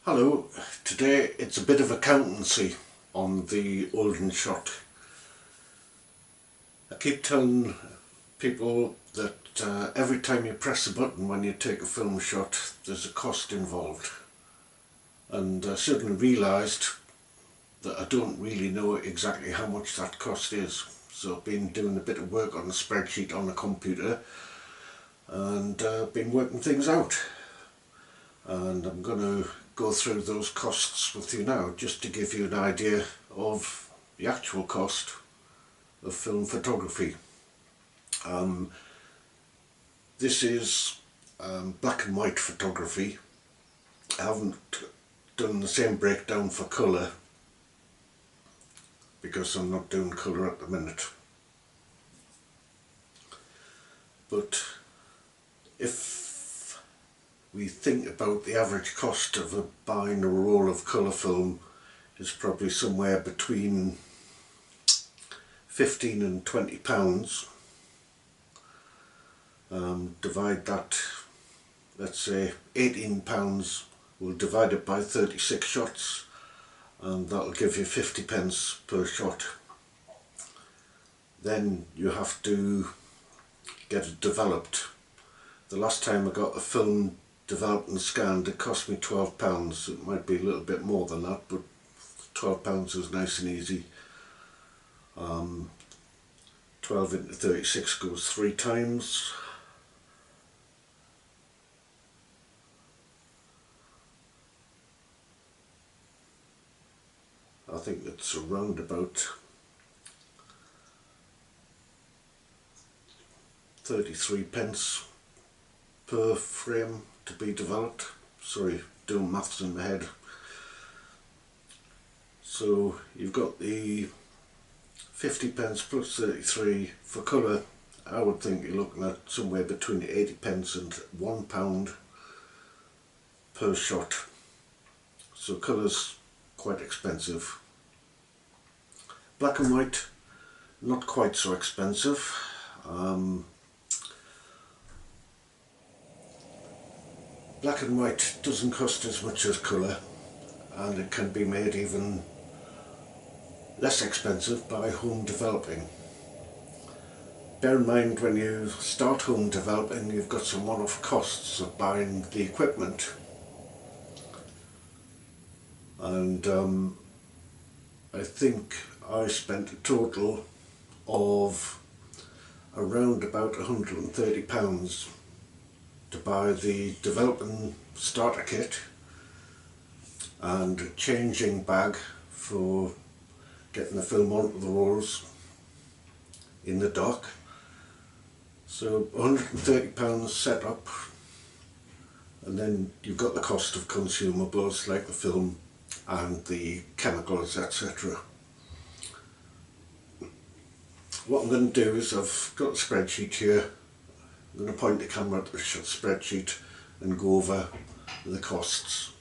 Hello, today it's a bit of accountancy on the Olden shot. I keep telling people that every time you press a button when you take a film shot there's a cost involved, and I suddenly realised that I don't really know exactly how much that cost is. So I've been doing a bit of work on a spreadsheet on the computer and been working things out, and I'm going to go through those costs with you now just to give you an idea of the actual cost of film photography. This is black and white photography. I haven't done the same breakdown for colour because I'm not doing colour at the minute. But if we think about the average cost of buying a roll of colour film is probably somewhere between 15 and £20. Divide that, let's say £18, we'll divide it by 36 shots and that'll give you 50 pence per shot. Then you have to get it developed. The last time I got a film developed and scanned it cost me £12. It might be a little bit more than that, but £12 is nice and easy. 12 into 36 goes 3 times. I think it's around about 33 pence per frame to be developed. Sorry, doing maths in my head. So you've got the 50 pence plus 33 for colour. I would think you're looking at somewhere between 80 pence and £1 per shot. So colour's quite expensive. Black and white, not quite so expensive. Black and white doesn't cost as much as colour, and it can be made even less expensive by home developing. Bear in mind, when you start home developing you've got some one-off costs of buying the equipment, and I think I spent a total of around about £130 to buy the developing starter kit and a changing bag for getting the film onto the rolls in the dock. So £130 set up, and then you've got the cost of consumables like the film and the chemicals, etc. What I'm going to do is, I've got a spreadsheet here. I'm going to point the camera at the spreadsheet and go over the costs.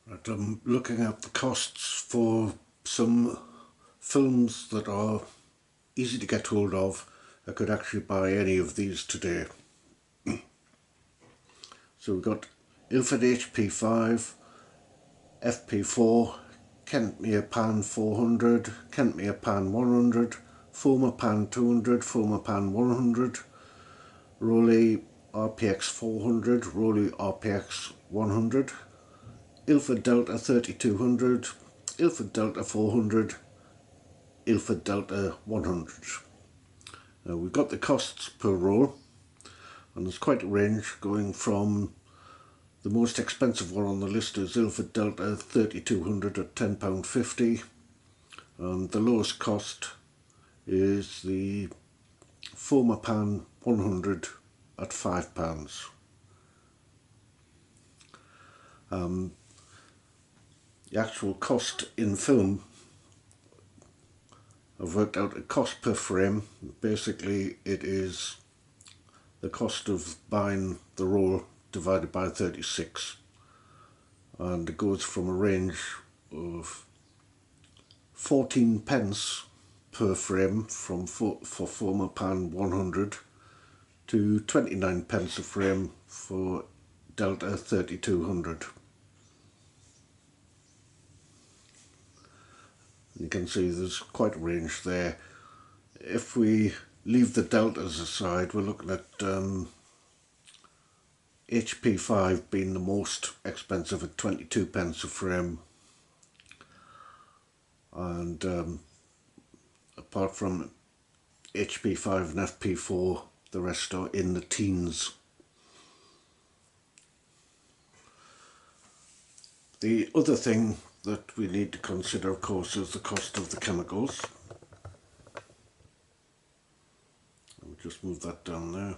Right, I'm looking at the costs for some films that are easy to get hold of. I could actually buy any of these today. So we've got Ilford HP5, FP4, Kentmere Pan 400, Kentmere Pan 100, Foma Pan 200, Foma Pan 100, Roley RPX 400, Roley RPX 100, Ilford Delta 3200, Ilford Delta 400, Ilford Delta 100. Now we've got the costs per roll, and there's quite a range going from the most expensive one on the list is Ilford Delta 3200 at £10.50, and the lowest cost is the Foma Pan 100 at £5. The actual cost in film, I've worked out a cost per frame. Basically it is the cost of buying the roll divided by 36, and it goes from a range of 14 pence per frame for Foma Pan 100 to 29 pence a frame for Delta 3200. You can see there's quite a range there. If we leave the deltas aside, we're looking at HP5 being the most expensive at 22 pence a frame, and apart from HP5 and FP4, the rest are in the teens. The other thing that we need to consider, of course, is the cost of the chemicals. I'll just move that down there.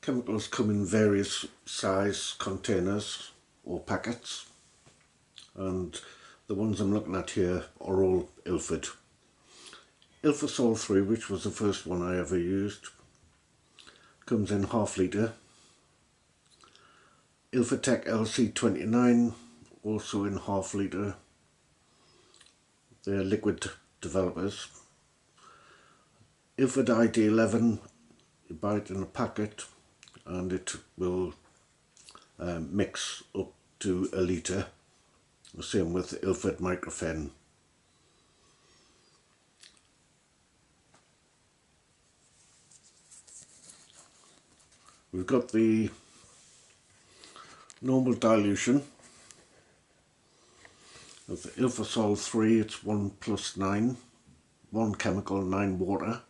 Chemicals come in various size containers or packets, and the ones I'm looking at here are all Ilford. Ilfosol 3, which was the first one I ever used, comes in ½ litre. Ilfotec LC29, also in ½ litre. They're liquid developers. Ilford ID11, you buy it in a packet and it will mix up to a litre. The same with Ilford Microfen. We've got the normal dilution of the Ilfosol 3, it's 1+9, 1 chemical, 9 water.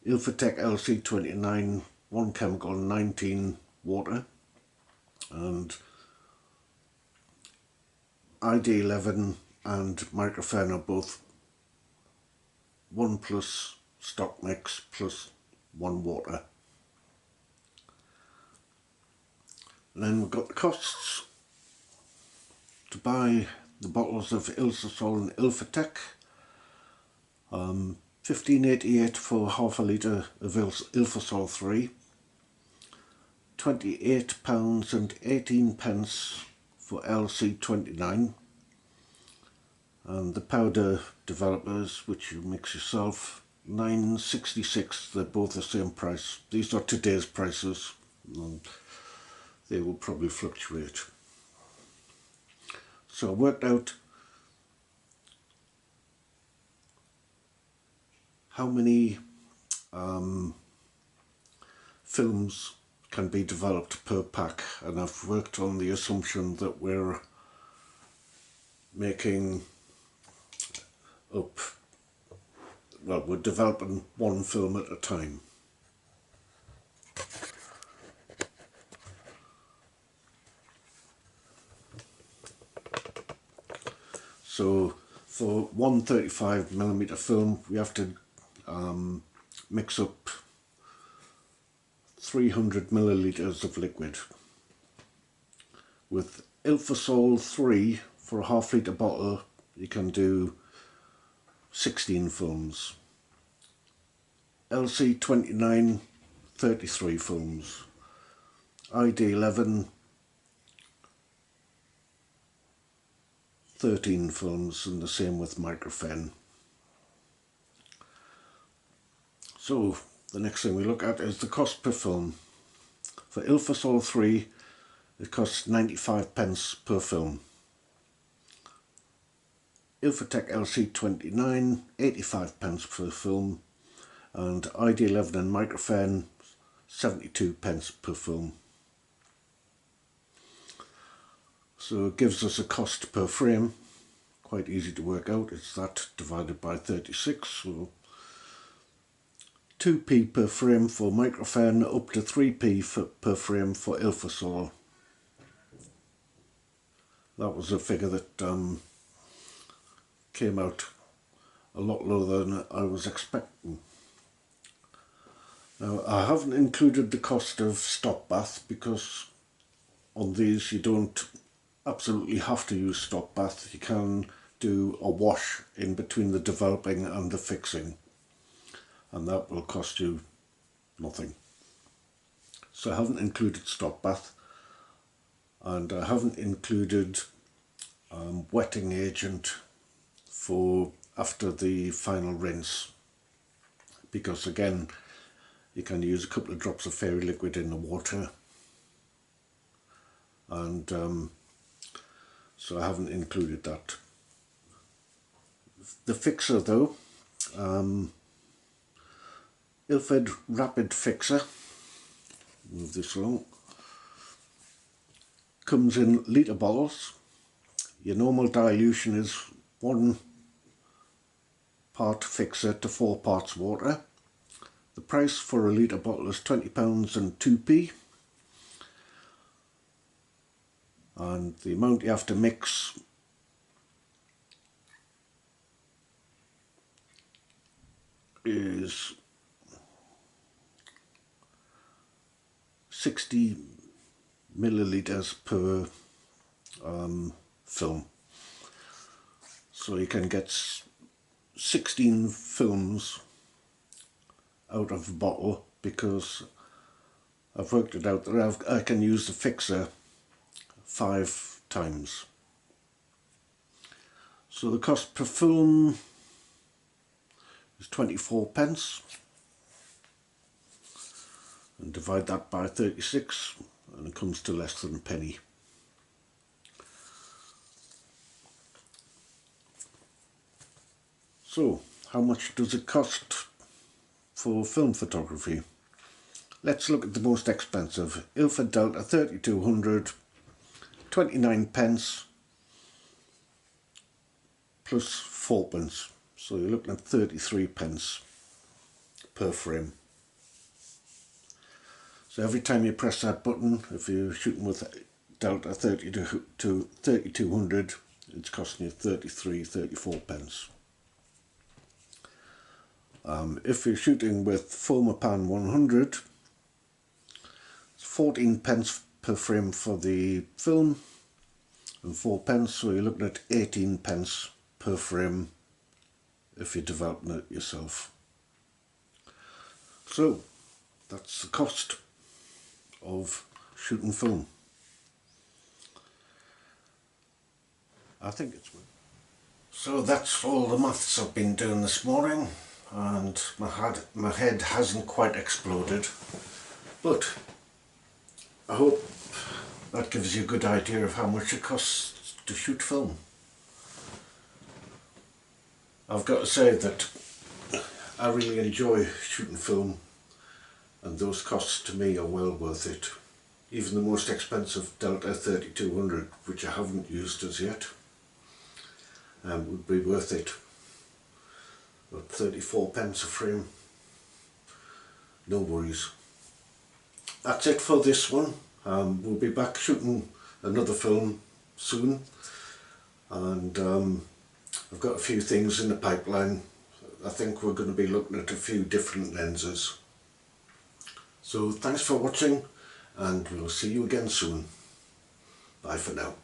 Ilfotec LC29, 1 chemical, 19 water. And ID11 and Microfen are both 1 plus stock mix plus 1 water. And then we've got the costs. To buy the bottles of Ilfosol and Ilfotec, 15.88 for ½ litre of Ilfosol 3, £28.18 for LC29, and the powder developers, which you mix yourself, £9.66. They're both the same price. These are today's prices, and they will probably fluctuate. So I worked out how many films can be developed per pack, and I've worked on the assumption that we're making up, well, we're developing 1 film at a time. So for 135mm film we have to mix up 300 millilitres of liquid. With Ilfosol 3, for a ½ litre bottle you can do 16 films. LC29, 33 films. ID11, 13 films, and the same with Microfen. So the next thing we look at is the cost per film. For Ilfosol 3 it costs 95 pence per film. Ilfotec LC29, 85 pence per film, and ID11 and Microfen, 72 pence per film. So it gives us a cost per frame, quite easy to work out. It's that divided by 36, so 2p per frame for Microfen, up to 3p per frame for Ilfosol. That was a figure that came out a lot lower than I was expecting. Now I haven't included the cost of stop bath, because on these you don't absolutely have to use stop bath. You can do a wash in between the developing and the fixing, and that will cost you nothing. So I haven't included stop bath, and I haven't included wetting agent for after the final rinse, because again you can use a couple of drops of fairy liquid in the water, and so I haven't included that. The fixer though, Ilford Rapid Fixer, move this along, comes in litre bottles. Your normal dilution is 1 part fixer to 4 parts water. The price for a litre bottle is £20 and 2p, and the amount you have to mix is 60 millilitres per film. So you can get 16 films out of a bottle, because I've worked it out that I can use the fixer 5 times. So the cost per film is 24p, and divide that by 36 and it comes to less than a penny. So how much does it cost for film photography? Let's look at the most expensive. Ilford Delta 3200, 29p plus 4p, so you're looking at 33p per frame. So every time you press that button, if you're shooting with Delta 3200, it's costing you 34p. If you're shooting with Fomapan 100, it's 14p per frame for the film and 4p, so you're looking at 18p per frame if you're developing it yourself. So that's the cost of shooting film. I think it's worth it. So that's all the maths I've been doing this morning, and my head hasn't quite exploded, but I hope that gives you a good idea of how much it costs to shoot film. I've got to say that I really enjoy shooting film, and those costs to me are well worth it. Even the most expensive Delta 3200, which I haven't used as yet, would be worth it. But 34p a frame, no worries. That's it for this one. We'll be back shooting another film soon, and I've got a few things in the pipeline. I think we're going to be looking at a few different lenses. So thanks for watching, and we'll see you again soon. Bye for now.